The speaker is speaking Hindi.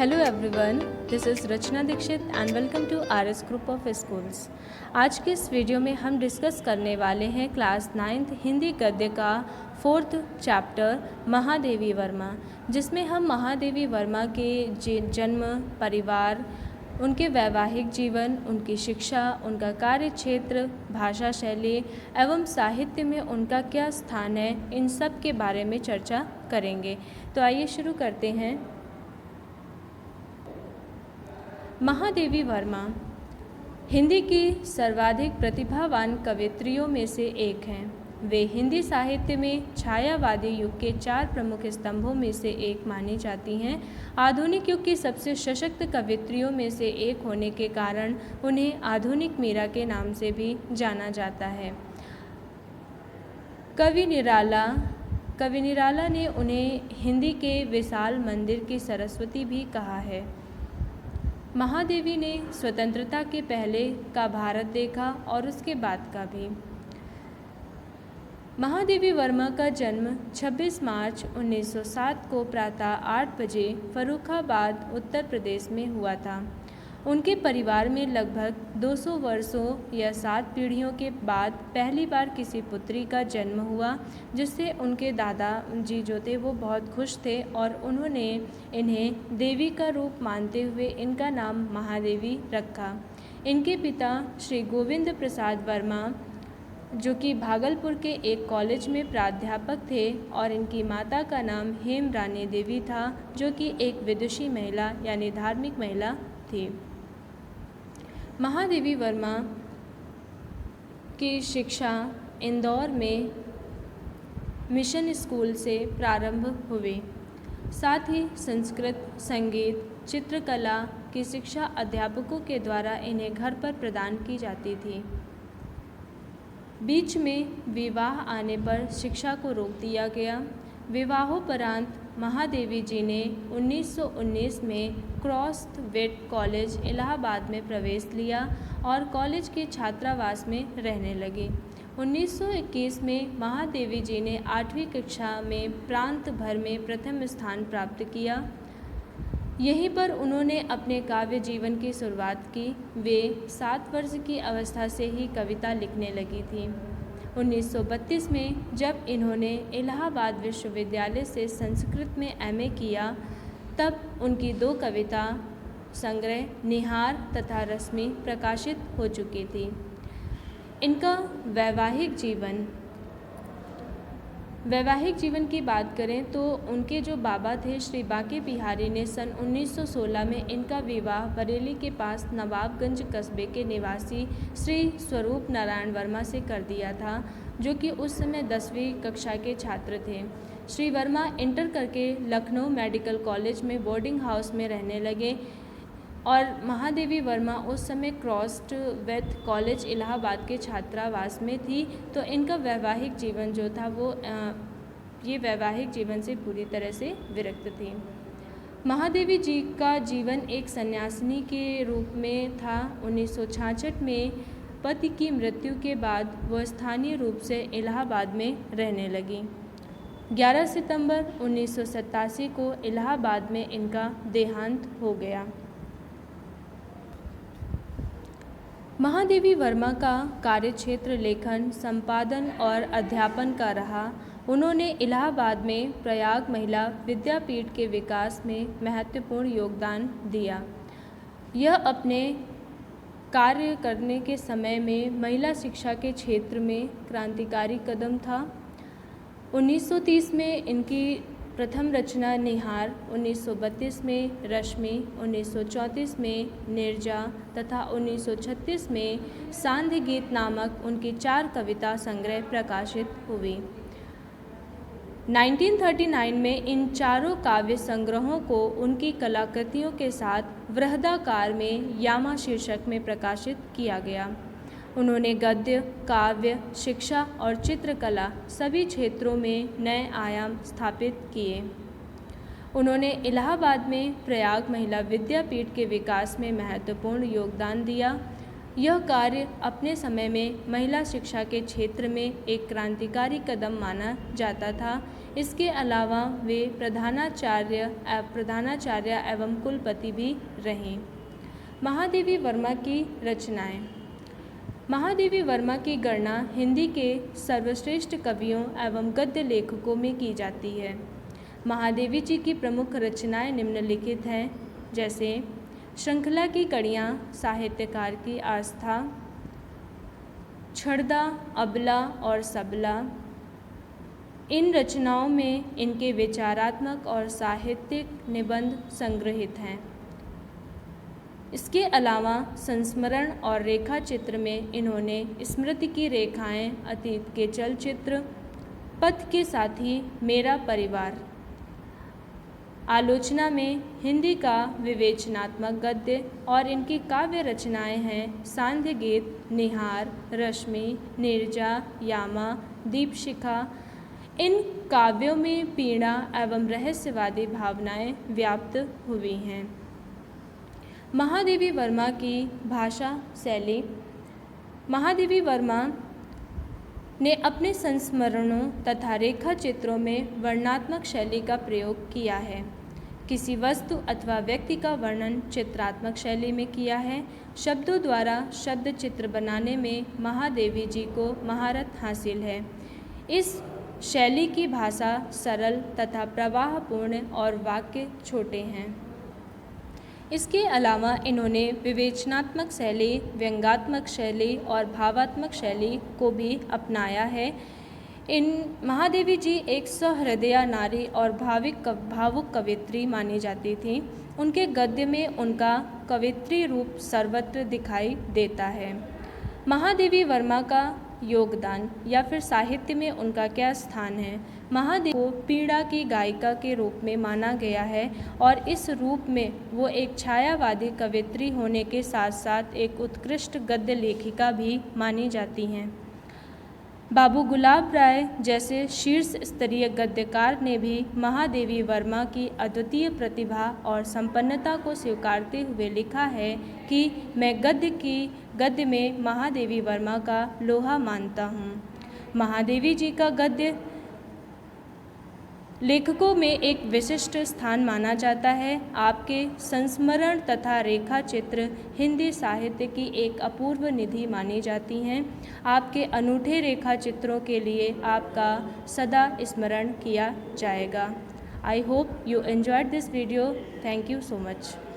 Hello everyone, this is Rachna Dikshit and welcome to RS group of schools. आज के इस वीडियो में हम डिस्कस करने वाले हैं क्लास 9th हिंदी गद्य का 4th चैप्टर महादेवी वर्मा, जिसमें हम महादेवी वर्मा के जन्म, परिवार, उनके वैवाहिक जीवन, उनकी शिक्षा, उनका कार्य क्षेत्र, भाषा शैली एवं साहित्य में उनका क्या स्थान है, इन सब के बारे में चर्चा करेंगे। तो आइए शुरू करते हैं। महादेवी वर्मा हिंदी की सर्वाधिक प्रतिभावान कवयित्रियों में से एक हैं। वे हिंदी साहित्य में छायावादी युग के 4 प्रमुख स्तंभों में से एक मानी जाती हैं। आधुनिक युग की सबसे सशक्त कवयित्रियों में से एक होने के कारण उन्हें आधुनिक मीरा के नाम से भी जाना जाता है। कवि निराला ने उन्हें हिंदी के विशाल मंदिर की सरस्वती भी कहा है। महादेवी ने स्वतंत्रता के पहले का भारत देखा और उसके बाद का भी। महादेवी वर्मा का जन्म 26 मार्च 1907 को प्रातः 8 बजे फर्रुखाबाद, उत्तर प्रदेश में हुआ था। उनके परिवार में लगभग 200 वर्षों या 7 पीढ़ियों के बाद पहली बार किसी पुत्री का जन्म हुआ, जिससे उनके दादाजी जो थे वो बहुत खुश थे और उन्होंने इन्हें देवी का रूप मानते हुए इनका नाम महादेवी रखा। इनके पिता श्री गोविंद प्रसाद वर्मा, जो कि भागलपुर के एक कॉलेज में प्राध्यापक थे, और इनकी माता का नाम हेम रानी देवी था, जो कि एक विदुषी महिला यानी धार्मिक महिला थी। महादेवी वर्मा की शिक्षा इंदौर में मिशन स्कूल से प्रारंभ हुई। साथ ही संस्कृत, संगीत, चित्रकला की शिक्षा अध्यापकों के द्वारा इन्हें घर पर प्रदान की जाती थी। बीच में विवाह आने पर शिक्षा को रोक दिया गया। विवाहोपरांत महादेवी जी ने 1919 में क्रॉसवेट कॉलेज इलाहाबाद में प्रवेश लिया और कॉलेज के छात्रावास में रहने लगी। 1921 में महादेवी जी ने 8वीं कक्षा में प्रांत भर में प्रथम स्थान प्राप्त किया। यहीं पर उन्होंने अपने काव्य जीवन की शुरुआत की। वे 7 वर्ष की अवस्था से ही कविता लिखने लगी थी। 1932 में जब इन्होंने इलाहाबाद विश्वविद्यालय से संस्कृत में एमए किया, तब उनकी 2 कविता संग्रह निहार तथा रश्मि प्रकाशित हो चुकी थी। इनका वैवाहिक जीवन की बात करें तो उनके जो बाबा थे श्री बांके बिहारी ने सन 1916 में इनका विवाह बरेली के पास नवाबगंज कस्बे के निवासी श्री स्वरूप नारायण वर्मा से कर दिया था, जो कि उस समय 10वीं कक्षा के छात्र थे। श्री वर्मा इंटर करके लखनऊ मेडिकल कॉलेज में बोर्डिंग हाउस में रहने लगे और महादेवी वर्मा उस समय क्रॉसवेट कॉलेज इलाहाबाद के छात्रावास में थी। तो इनका वैवाहिक जीवन जो था वो ये वैवाहिक जीवन से पूरी तरह से विरक्त थी। महादेवी जी का जीवन एक सन्यासिनी के रूप में था। 1966 में पति की मृत्यु के बाद वह स्थानीय रूप से इलाहाबाद में रहने लगी। 11 सितंबर 1987 को इलाहाबाद में इनका देहांत हो गया। महादेवी वर्मा का कार्यक्षेत्र लेखन, संपादन और अध्यापन का रहा। उन्होंने इलाहाबाद में प्रयाग महिला विद्यापीठ के विकास में महत्वपूर्ण योगदान दिया। यह अपने कार्य करने के समय में महिला शिक्षा के क्षेत्र में क्रांतिकारी कदम था। 1930 में इनकी प्रथम रचना निहार, 1932 में रश्मि, 1934 में निर्जा तथा 1936 में सांध्य गीत नामक उनकी 4 कविता संग्रह प्रकाशित हुई। 1939 में इन चारों काव्य संग्रहों को उनकी कलाकृतियों के साथ वृहदाकार में यामा शीर्षक में प्रकाशित किया गया। उन्होंने गद्य, काव्य, शिक्षा और चित्रकला सभी क्षेत्रों में नए आयाम स्थापित किए। उन्होंने इलाहाबाद में प्रयाग महिला विद्यापीठ के विकास में महत्वपूर्ण योगदान दिया। यह कार्य अपने समय में महिला शिक्षा के क्षेत्र में एक क्रांतिकारी कदम माना जाता था। इसके अलावा वे प्रधानाचार्य एवं कुलपति भी रहीं। महादेवी वर्मा की रचनाएं। महादेवी वर्मा की गणना हिंदी के सर्वश्रेष्ठ कवियों एवं गद्य लेखकों में की जाती है। महादेवी जी की प्रमुख रचनाएं निम्नलिखित हैं, जैसे श्रृंखला की कड़ियाँ, साहित्यकार की आस्था, छड़दा, अबला और सबला। इन रचनाओं में इनके विचारात्मक और साहित्यिक निबंध संग्रहित हैं। इसके अलावा संस्मरण और रेखा चित्र में इन्होंने स्मृति की रेखाएं, अतीत के चलचित्र, पथ के साथी, मेरा परिवार। आलोचना में हिंदी का विवेचनात्मक गद्य और इनकी काव्य रचनाएं हैं सांध्य गीत, निहार, रश्मि, नीरजा, यामा, दीपशिखा। इन काव्यों में पीड़ा एवं रहस्यवादी भावनाएं व्याप्त हुई हैं। महादेवी वर्मा की भाषा शैली। महादेवी वर्मा ने अपने संस्मरणों तथा रेखा चित्रों में वर्णनात्मक शैली का प्रयोग किया है। किसी वस्तु अथवा व्यक्ति का वर्णन चित्रात्मक शैली में किया है। शब्दों द्वारा शब्द चित्र बनाने में महादेवी जी को महारत हासिल है। इस शैली की भाषा सरल तथा प्रवाहपूर्ण और वाक्य छोटे हैं। इसके अलावा इन्होंने विवेचनात्मक शैली, व्यंग्यात्मक शैली और भावात्मक शैली को भी अपनाया है। इन महादेवी जी एक सहृदया नारी और भावुक कवित्री मानी जाती थी। उनके गद्य में उनका कवित्री रूप सर्वत्र दिखाई देता है। महादेवी वर्मा का योगदान या फिर साहित्य में उनका क्या स्थान है। महादेवी को पीड़ा की गायिका के रूप में माना गया है और इस रूप में वो एक छायावादी कवित्री होने के साथ साथ एक उत्कृष्ट गद्य लेखिका भी मानी जाती हैं। बाबू गुलाब राय जैसे शीर्ष स्तरीय गद्यकार ने भी महादेवी वर्मा की अद्वितीय प्रतिभा और संपन्नता को स्वीकारते हुए लिखा है कि मैं गद्य में महादेवी वर्मा का लोहा मानता हूँ। महादेवी जी का गद्य लेखकों में एक विशिष्ट स्थान माना जाता है। आपके संस्मरण तथा रेखा चित्र हिंदी साहित्य की एक अपूर्व निधि मानी जाती हैं। आपके अनूठे रेखा चित्रों के लिए आपका सदा स्मरण किया जाएगा। I hope you enjoyed this video. Thank you so much.